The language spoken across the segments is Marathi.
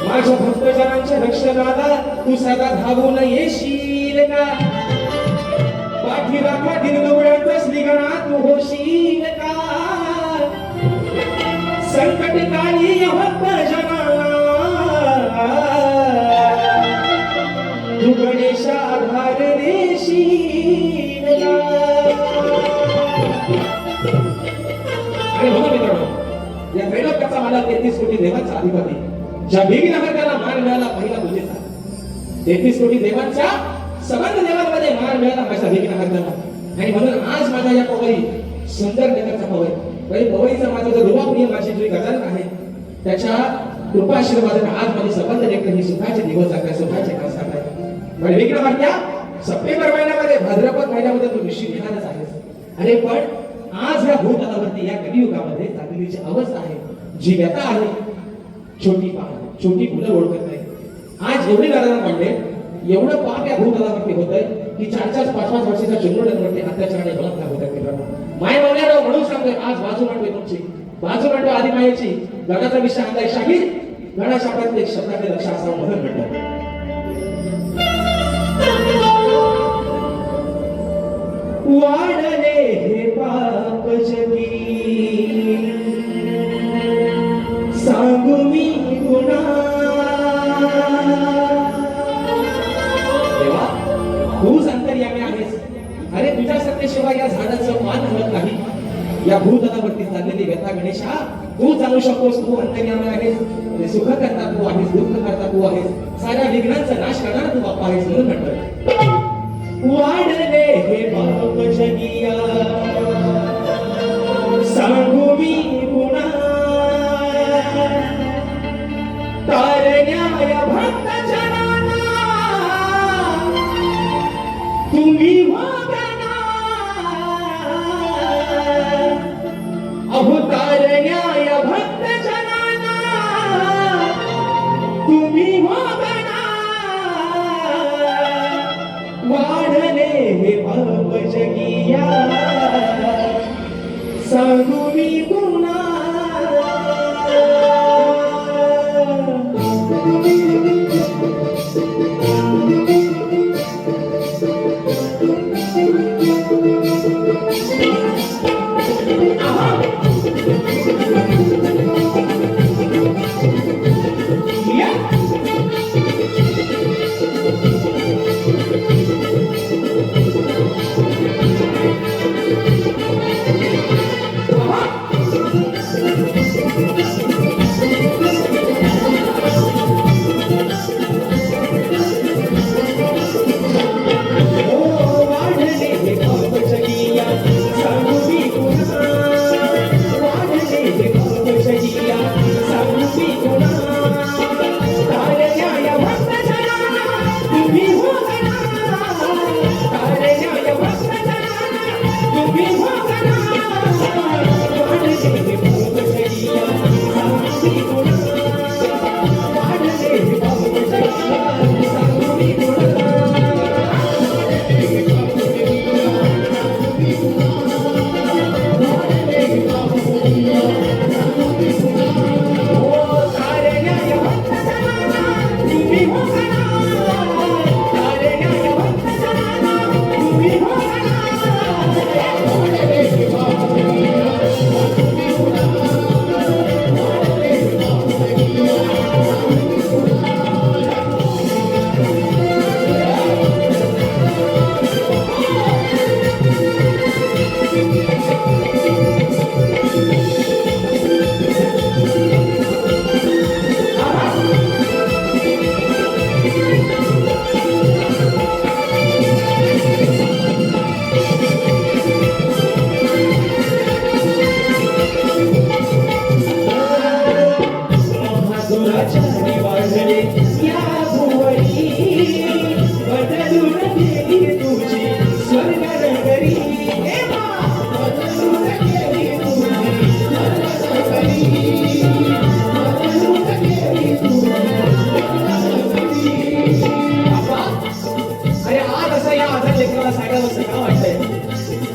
माझ्या भक्तजनांच्या रक्षणाला तू सदा धावून येशील का? पाठीराखा दिनदुबळ्यांचा श्रीगणा तू होशील का? संकट काळी भक्तजनाला तू गणेशा आधार देशील का? आणि म्हणून मित्रांनो, या त्रैलोक्याचा मला 33 कोटी देवांचा अधिपती ज्या बेगीन त्याला मान मिळाला पहिला पूजेचा, 33 कोटी देवांच्या समर्थ देवांमध्ये मान मिळाला माझ्या बेगीन त्याला. आणि म्हणून आज माझा या पवई सुंदर नगरचा पवई पवईचा माझा जो रुबाप्रिय माझी जी गजल आहे त्याच्या कृपा आशीर्वादाने आज माझी संबंध लेखन ही सुखाचे दिवस आहे, सुखाचे काळ आहे. म्हणजे बेगीन म्हणत्या सप्टेंबर महिन्यामध्ये भाद्रपद महिन्यामध्ये तू निश्चित येणारच आहेस. अरे पण आज या भूतलावरती या कलियुगामध्ये तातडीची अवस्था आहे, जी व्यथा आहे, छोटी मुलं ओळखत नाही. आज एवढी नारायण पांडे एवढं पाप या भूतलावरती होतंय की 4-5 वर्षाच्या चिमुरड्यांवरती अत्याचार आणि बलात्कार होत आहेत. मित्रांनो, माय मावल्यानं म्हणून सांगतोय आज बाजू मांडवे तुमची, बाजू मांडवे आधी मायेची. गणाचा विषय आणलाय शाहीर, गणा शब्दात एक शब्दाकडे लक्ष असावं म्हणून म्हणलं. वाढले हे पाप जगी सांगू मी गुन्हा. देवा तूच अंतर्यामी आहेस. अरे तुझ्या सत्तेशिवाय या झाडाचं मान हलत नाही. या भूतलावरती चाललेली व्यथा गणेशा तू जाणू शकतोस. तू अंतर्यामी आहेस, सुख करता तू आहेस, दुःख करता तू आहेस, साऱ्या विघ्नांचा नाश करणारा तू बाप्पा आहेस. म्हणून म्हणतोय वाढले हे पाप जगिया सांगू मी गुन्हा. तारण्याय भक्त जनाना तुम्ही वागना. अहो तारण्याय भक्त जनाना तुम्ही वागना. वाढले हे पाप जगिया सांगू मी गुन्हा.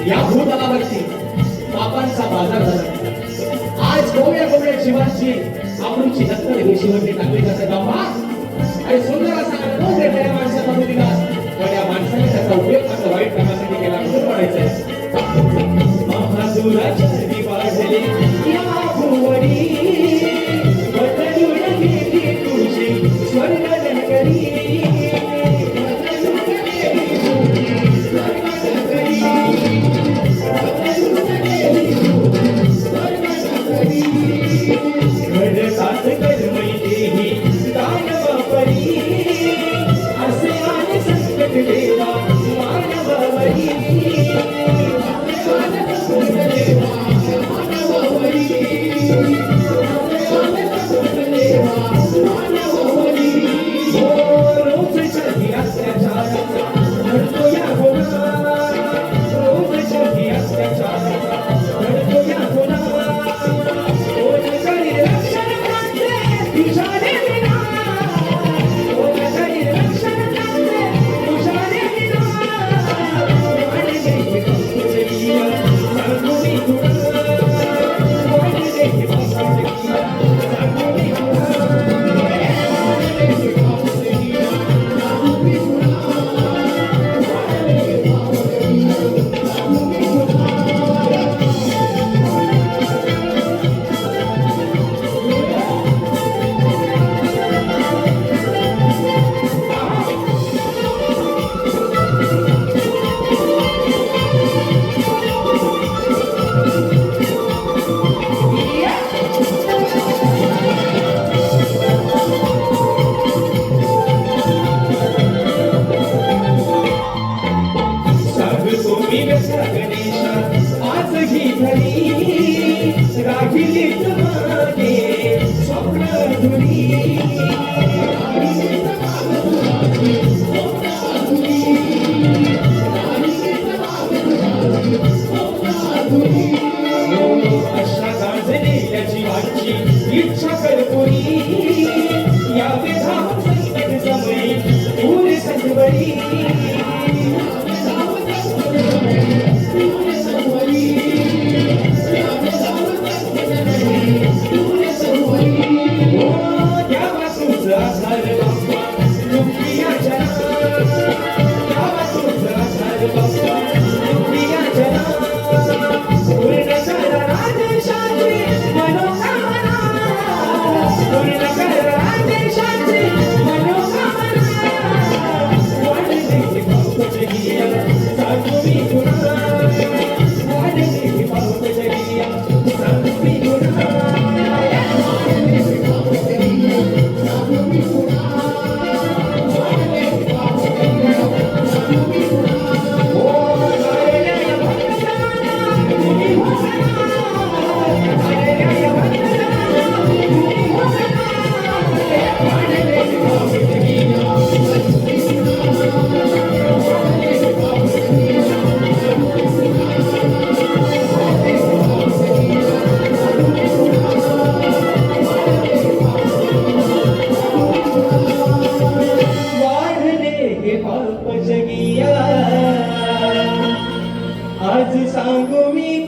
या भूतलावरती पापांचा बाजार झाला. आज गोव्या गोव्या जीवांची आमची नक्कल हे शिवटी टाकली जाते. बाबा तुझ्याने विना कोणाच्याही लक्षात नसते तुझ्याने विना वाढले पावसाळ्या सांगू मी तुला वाढले पावसाळ्या सांगू मी तुला सांगतो मी व्यथा गणेशा आज ही घडी राहिलीच मागे स्वप्न धुरी अशा गाजलेल्या जीवाची इच्छा करपुरी या विधान संकट समयी फूल संवरी आज सांगू मी